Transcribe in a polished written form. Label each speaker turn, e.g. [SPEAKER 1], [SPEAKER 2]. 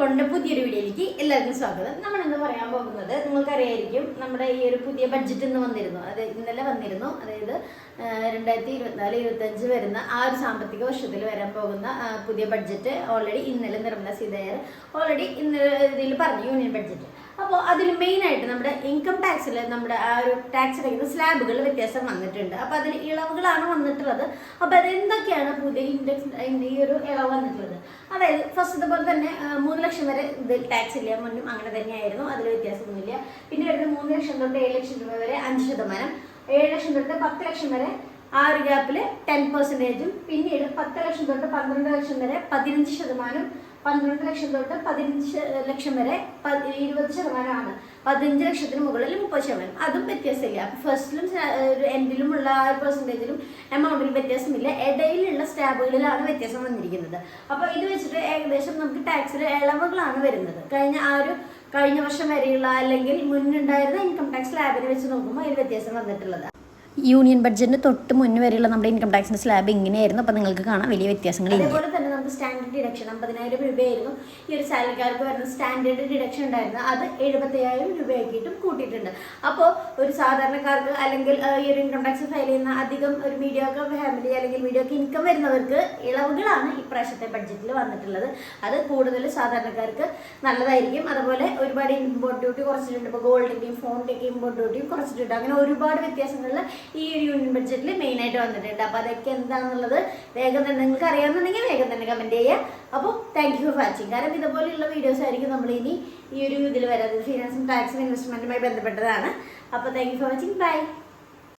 [SPEAKER 1] കൊണ്ട് പുതിയൊരു വീഡിയോയിലേക്ക് എല്ലാവർക്കും സ്വാഗതം. നമ്മൾ ഇന്ന് പറയാൻ പോകുന്നത് നിങ്ങൾക്കറിയായിരിക്കും, നമ്മുടെ ഈ ഒരു പുതിയ ബഡ്ജറ്റ് ഇന്ന് വന്നിരുന്നു. ഇന്നലെ വന്നിരുന്നു. അതായത് 2024-25 വരുന്ന ആ ഒരു സാമ്പത്തിക വർഷത്തിൽ വരാൻ പോകുന്ന പുതിയ ബഡ്ജറ്റ് ഓൾറെഡി ഇന്നലെ നിർമ്മല സീതാരാമൻ ഓൾറെഡി ഇന്നലെ ഇതിൽ പറഞ്ഞു, യൂണിയൻ ബഡ്ജറ്റ്. അപ്പോൾ അതിൽ മെയിനായിട്ട് നമ്മുടെ ഇൻകം ടാക്സിൽ നമ്മുടെ ആ ഒരു ടാക്സ് അടയ്ക്കുന്ന സ്ലാബുകൾ വ്യത്യാസം വന്നിട്ടുണ്ട്. അപ്പോൾ അതിൽ ഇളവുകളാണ് വന്നിട്ടുള്ളത്. അപ്പോൾ അതെന്തൊക്കെയാണ് പുതിയ ഈ ഒരു ഇളവ് വന്നിട്ടുള്ളത്? അതായത് ഫസ്റ്റ് പോലെ തന്നെ 3 ലക്ഷം വരെ ഇത് ടാക്സ് ഇല്ല, മുന്നും അങ്ങനെ തന്നെയായിരുന്നു, അതിൽ വ്യത്യാസമൊന്നുമില്ല. പിന്നെ വരുന്നത് 3 ലക്ഷം തൊട്ട് 7 ലക്ഷം രൂപ വരെ 5%, 7 ലക്ഷം തൊട്ട് 10 ലക്ഷം വരെ ആ ഒരു ഗ്യാപ്പിൽ 10%, പിന്നീട് 10 ലക്ഷം തൊട്ട് 12 ലക്ഷം വരെ 15%, 12 ലക്ഷം തൊട്ട് 15 ലക്ഷം വരെ 20%, 15 ലക്ഷത്തിന് മുകളിൽ 30%. അതും വ്യത്യാസമില്ല. ഫസ്റ്റിലും എൻഡിലുമുള്ള ആ ഒരു പെർസെൻറ്റേജിലും എമൗണ്ടിലും വ്യത്യാസമില്ല. ഇടയിലുള്ള സ്ലാബുകളിലാണ് വ്യത്യാസം വന്നിരിക്കുന്നത്. അപ്പോൾ ഇത് വെച്ചിട്ട് ഏകദേശം നമുക്ക് ടാക്സിൽ ഇളവുകളാണ് വരുന്നത്. കഴിഞ്ഞ വർഷം വരെയുള്ള അല്ലെങ്കിൽ മുന്നുണ്ടായിരുന്ന ഇൻകം ടാക്സ് സ്ലാബിനെ വെച്ച് നോക്കുമ്പോൾ അതിൽ വ്യത്യാസം വന്നിട്ടുള്ളത്. യൂണിയൻ ബഡ്ജറ്റിന് തൊട്ട് മുന്നേ വരെയുള്ള നമ്മുടെ ഇൻകം ടാക്സിന്റെ സ്ലാബ് ഇങ്ങനെയായിരുന്നു. അപ്പോൾ നിങ്ങൾക്ക് കാണാം വലിയ വ്യത്യാസങ്ങൾ. അതേപോലെ തന്നെ നമുക്ക് സ്റ്റാൻഡേർഡ് ഡിഡക്ഷൻ 50,000 രൂപയായിരുന്നു ഈ ഒരു സാലറിക്കാർക്ക് വരുന്ന സ്റ്റാൻഡേർഡ് ഡിഡക്ഷൻ ഉണ്ടായിരുന്നത്. അത് 75,000 രൂപയാക്കിയിട്ടും കൂട്ടിയിട്ടുണ്ട്. അപ്പോൾ ഒരു സാധാരണക്കാർക്ക് അല്ലെങ്കിൽ ഈ ഒരു ഇൻകം ടാക്സ് ഫയൽ ചെയ്യുന്ന അധികം ഒരു മീഡിയോക്ക് ഫാമിലി അല്ലെങ്കിൽ മീഡിയോക്ക് ഇൻകം വരുന്നവർക്ക് ഇളവുകളാണ് ഇപ്രാവശ്യത്തെ ബഡ്ജറ്റിൽ വന്നിട്ടുള്ളത്. അത് കൂടുതൽ സാധാരണക്കാർക്ക് നല്ലതായിരിക്കും. അതുപോലെ ഒരുപാട് ഇമ്പോർട്ട് ഡ്യൂട്ടി കുറച്ചിട്ടുണ്ട്. ഇപ്പോൾ ഗോൾഡിൻ്റെയും ഫോണിൻ്റെയൊക്കെ ഇമ്പോർട്ട് ഡ്യൂട്ടിയും കുറച്ചിട്ടുണ്ട്. അങ്ങനെ ഒരുപാട് വ്യത്യാസങ്ങളിൽ ഈ ഒരു യൂണിയൻ ബഡ്ജറ്റിൽ മെയിനായിട്ട് വന്നിട്ടുണ്ട്. അപ്പോൾ അതൊക്കെ എന്താണെന്നുള്ളത് വേഗം തന്നെ നിങ്ങൾക്ക് അറിയാമെന്നുണ്ടെങ്കിൽ വേഗം തന്നെ കമൻറ്റ് ചെയ്യുക. അപ്പോൾ താങ്ക് യു ഫോർ വാച്ചിങ്. കാരണം ഇതുപോലെയുള്ള വീഡിയോസ് ആയിരിക്കും നമ്മൾ ഇനി ഈ ഒരു ഇതിൽ വരാതെ. ഫിനാൻസും ടാക്സും ഇൻവെസ്റ്റ്മെൻറ്റുമായി ബന്ധപ്പെട്ടതാണ്. അപ്പോൾ thank you for watching. By.